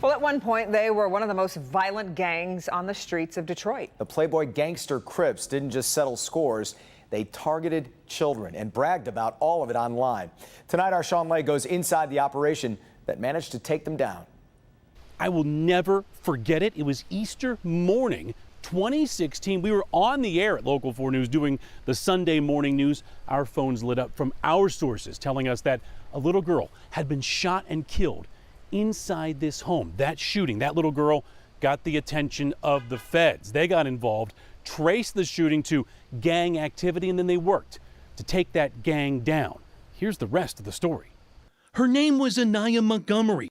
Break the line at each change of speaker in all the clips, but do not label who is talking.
Well, at one point, they were one of the most violent gangs on the streets of Detroit.
The Playboy Gangster Crips didn't just settle scores. They targeted children and bragged about all of it online. Tonight, our Sean Lay goes inside the operation that managed to take them down.
I will never forget it. It was Easter morning, 2016. We were on the air at Local 4 News doing the Sunday morning news. Our phones lit up from our sources telling us that a little girl had been shot and killed inside this home. That shooting, that little girl got the attention of the feds. They got involved, traced the shooting to gang activity, and then they worked to take that gang down. Here's the rest of the story. Her name was Anaya Montgomery.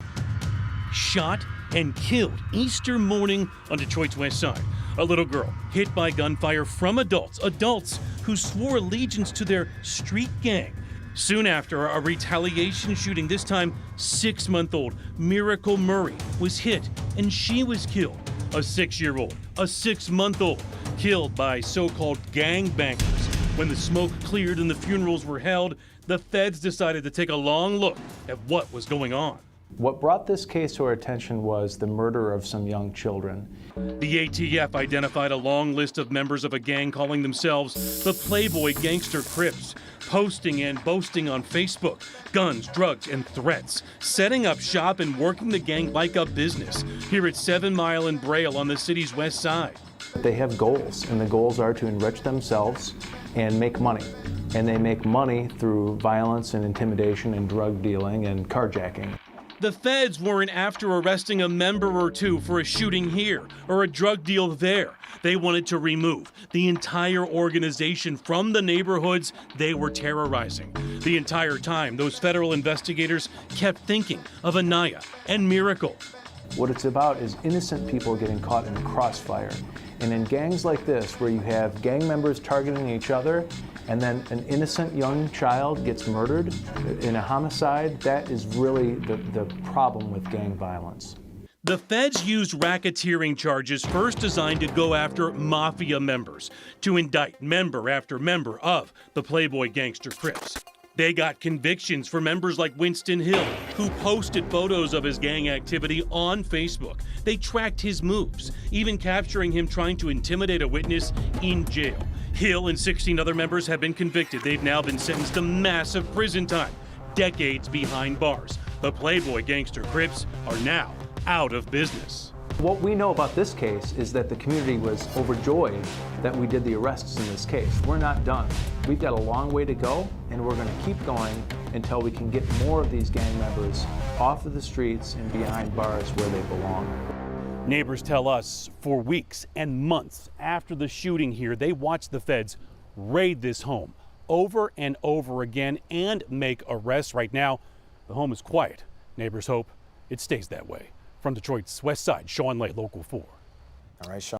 Shot and killed Easter morning on Detroit's west side. A little girl hit by gunfire from adults who swore allegiance to their street gang. Soon after, a retaliation shooting, this time 6-month-old Miracle Murray was hit and she was killed. A 6-year-old, a 6-month-old killed by so-called gangbangers. When the smoke cleared and the funerals were held, the feds decided to take a long look at what was going on.
What brought this case to our attention was the murder of some young children.
The ATF identified a long list of members of a gang calling themselves the Playboy Gangster Crips, posting and boasting on Facebook, guns, drugs, and threats, setting up shop and working the gang like a business here at 7 Mile and Braille on the city's west side.
They have goals, and the goals are to enrich themselves and make money. And they make money through violence and intimidation and drug dealing and carjacking.
The feds weren't after arresting a member or two for a shooting here or a drug deal there. They wanted to remove the entire organization from the neighborhoods they were terrorizing. The entire time, those federal investigators kept thinking of Anaya and Miracle.
What it's about is innocent people getting caught in the crossfire. And in gangs like this, where you have gang members targeting each other, and then an innocent young child gets murdered in a homicide, that is really the problem with gang violence.
The feds used racketeering charges first designed to go after mafia members, to indict member after member of the Playboy Gangster Crips. They got convictions for members like Winston Hill, who posted photos of his gang activity on Facebook. They tracked his moves, even capturing him trying to intimidate a witness in jail. Hill and 16 other members have been convicted. They've now been sentenced to massive prison time, decades behind bars. The Playboy Gangster Crips are now out of business.
What we know about this case is that the community was overjoyed that we did the arrests in this case. We're not done. We've got a long way to go, and we're going to keep going until we can get more of these gang members off of the streets and behind bars where they belong.
Neighbors tell us for weeks and months after the shooting here, they watched the feds raid this home over and over again and make arrests. Right now, the home is quiet. Neighbors hope it stays that way. From Detroit's west side, Sean Lay, Local 4.
All right, Sean.